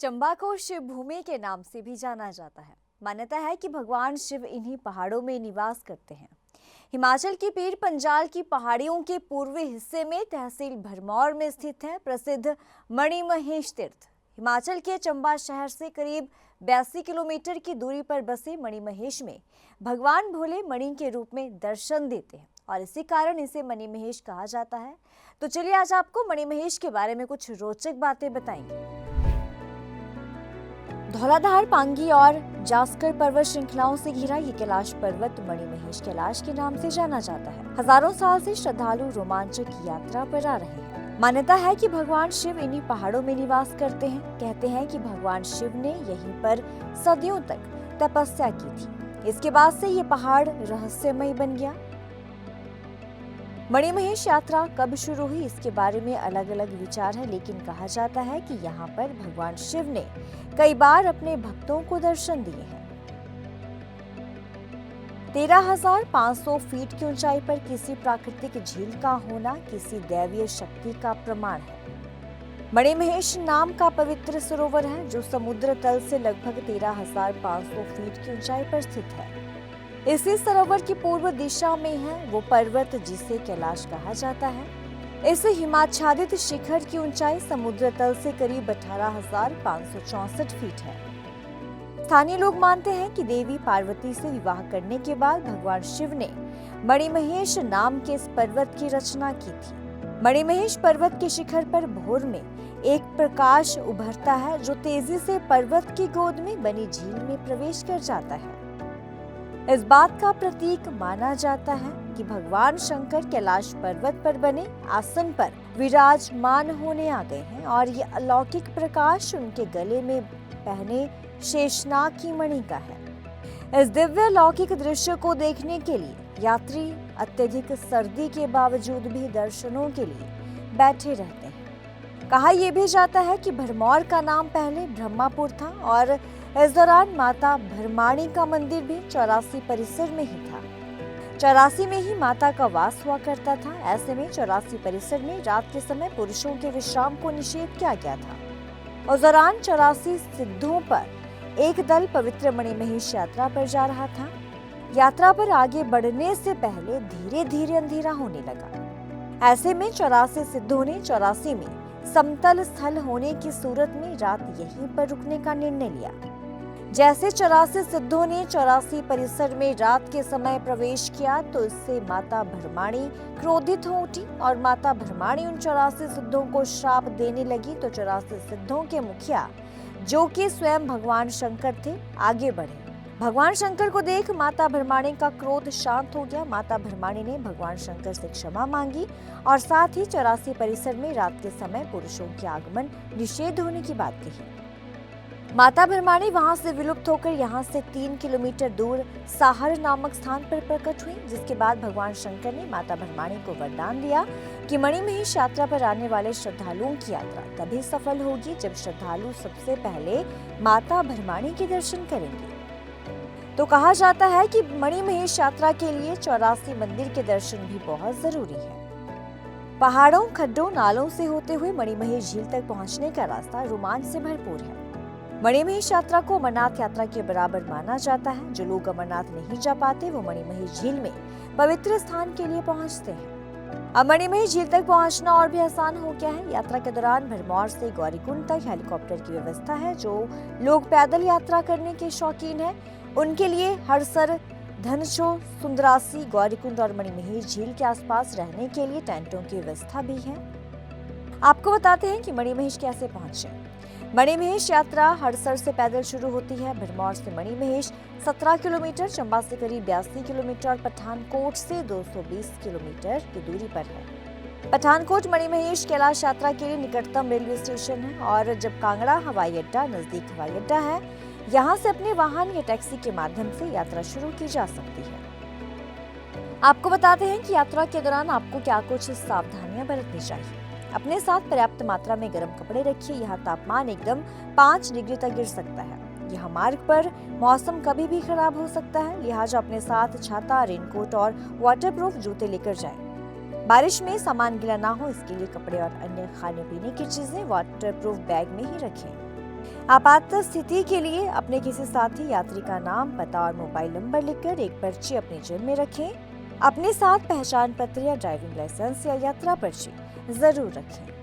चंबा को शिव भूमि के नाम से भी जाना जाता है। मान्यता है कि भगवान शिव इन्हीं पहाड़ों में निवास करते हैं। हिमाचल की पीर पंजाल की पहाड़ियों के पूर्वी हिस्से में तहसील भरमौर में स्थित है प्रसिद्ध मणिमहेश तीर्थ। हिमाचल के चंबा शहर से करीब 82 किलोमीटर की दूरी पर बसे मणिमहेश में भगवान भोले मणि के रूप में दर्शन देते हैं और इसी कारण इसे मणिमहेश कहा जाता है। तो चलिए आज आपको मणिमहेश के बारे में कुछ रोचक बातें बताएंगे। धौलाधार, पांगी और जास्कर पर्वत श्रृंखलाओं से घिरा ये कैलाश पर्वत मणिमहेश कैलाश के नाम से जाना जाता है। हजारों साल से श्रद्धालु रोमांचक यात्रा पर आ रहे हैं। मान्यता है कि भगवान शिव इन्हीं पहाड़ों में निवास करते हैं। कहते हैं कि भगवान शिव ने यहीं पर सदियों तक तपस्या की थी। इसके बाद से ये पहाड़ रहस्यमय बन गया। मणिमहेश यात्रा कब शुरू हुई इसके बारे में अलग अलग विचार है, लेकिन कहा जाता है कि यहाँ पर भगवान शिव ने कई बार अपने भक्तों को दर्शन दिए हैं। 13,500 फीट की ऊंचाई पर किसी प्राकृतिक झील का होना किसी दैवीय शक्ति का प्रमाण है। मणिमहेश नाम का पवित्र सरोवर है जो समुद्र तल से लगभग 13,500 फीट की ऊंचाई पर स्थित है। इसी सरोवर की पूर्व दिशा में है वो पर्वत जिसे कैलाश कहा जाता है। इस हिमाच्छादित शिखर की ऊंचाई समुद्र तल से करीब 18,564 फीट है। स्थानीय लोग मानते हैं कि देवी पार्वती से विवाह करने के बाद भगवान शिव ने मणिमहेश नाम के इस पर्वत की रचना की थी। मणिमहेश पर्वत के शिखर पर भोर में एक प्रकाश उभरता है जो तेजी से पर्वत की गोद में बनी झील में प्रवेश कर जाता है। इस बात का प्रतीक माना जाता है कि भगवान शंकर कैलाश पर्वत पर बने आसन पर विराजमान होने आ गए हैं और ये अलौकिक प्रकाश उनके गले में पहने शेषनाग की मणि का है। इस दिव्य अलौकिक दृश्य को देखने के लिए यात्री अत्यधिक सर्दी के बावजूद भी दर्शनों के लिए बैठे रहते हैं। कहा यह भी जाता है कि भरमौर का नाम पहले ब्रह्मापुर था और इस दौरान माता भरमाणी का मंदिर भी 84 परिसर में ही था। 84 में ही माता का वास हुआ करता था। ऐसे में 84 परिसर में रात के समय पुरुषों के विश्राम को निषेध किया गया था। उस दौरान 84 सिद्धों पर एक दल पवित्र मणिमहेश यात्रा पर जा रहा था। यात्रा पर आगे बढ़ने से पहले धीरे धीरे अंधेरा होने लगा। ऐसे में 84 सिद्धों ने 84 में समतल स्थल होने की सूरत में रात यहीं पर रुकने का निर्णय लिया। जैसे 84 सिद्धों ने 84 परिसर में रात के समय प्रवेश किया तो इससे माता भरमाणी क्रोधित हो उठी और माता भरमाणी उन 84 सिद्धों को श्राप देने लगी। तो 84 सिद्धों के मुखिया जो कि स्वयं भगवान शंकर थे आगे बढ़े। भगवान शंकर को देख माता भरमाणी का क्रोध शांत हो गया। माता भरमाणी ने भगवान शंकर से क्षमा मांगी और साथ ही 84 परिसर में रात के समय पुरुषों के आगमन निषेध होने की बात कही। माता भरमाणी वहां से विलुप्त होकर यहाँ से 3 किलोमीटर दूर साहर नामक स्थान पर प्रकट हुई, जिसके बाद भगवान शंकर ने माता भरमाणी को वरदान दिया कि मणिमहेश यात्रा पर आने वाले श्रद्धालुओं की यात्रा तभी सफल होगी जब श्रद्धालु सबसे पहले माता भरमाणी के दर्शन करेंगे। तो कहा जाता है कि मणिमहेश यात्रा के लिए 84 मंदिर के दर्शन भी बहुत जरूरी है। पहाड़ों, खड्डों, नालों से होते हुए मणिमहेश झील तक पहुंचने का रास्ता रोमांच से भरपूर है। मणिमहेश यात्रा को अमरनाथ यात्रा के बराबर माना जाता है। जो लोग अमरनाथ नहीं जा पाते वो मणिमहेश झील में पवित्र स्थान के लिए पहुंचते हैं। अब मणिमहेश झील तक पहुंचना और भी आसान हो गया है। यात्रा के दौरान भरमौर से गौरीकुंड तक हेलीकॉप्टर की व्यवस्था है। जो लोग पैदल यात्रा करने के शौकीन हैं उनके लिए हड़सर, धनशो, सुंदरासी, गौरीकुंड और मणिमहेश झील के आसपास रहने के लिए टेंटों की व्यवस्था भी है। आपको बताते हैं कि मणिमहेश कैसे पहुंचे। मणिमहेश यात्रा हड़सर से पैदल शुरू होती है। भरमौर से मणिमहेश 17 किलोमीटर, चंबा से करीब 82 किलोमीटर और पठानकोट से 220 किलोमीटर की दूरी पर है। पठानकोट मणिमहेश कैलाश यात्रा के लिए निकटतम रेलवे स्टेशन है और जब कांगड़ा हवाई अड्डा नजदीक हवाई अड्डा है, यहाँ से अपने वाहन या टैक्सी के माध्यम से यात्रा शुरू की जा सकती है। आपको बताते हैं कि यात्रा के दौरान आपको क्या कुछ सावधानियां बरतनी चाहिए। अपने साथ पर्याप्त मात्रा में गर्म कपड़े रखिए। यहाँ तापमान एकदम 5 डिग्री तक गिर सकता है। यहाँ मार्ग पर मौसम कभी भी खराब हो सकता है, लिहाजा अपने साथ छाता, रेनकोट और वाटरप्रूफ जूते लेकर जाएं। बारिश में सामान गीला ना हो इसके लिए कपड़े और अन्य खाने पीने की चीजें वाटरप्रूफ बैग में ही रखें। आपात स्थिति के लिए अपने किसी साथी यात्री का नाम, पता और मोबाइल नंबर लिखकर एक पर्ची अपनी जेब में रखें। अपने साथ पहचान पत्र या ड्राइविंग लाइसेंस या यात्रा पर्ची जरूर रखें।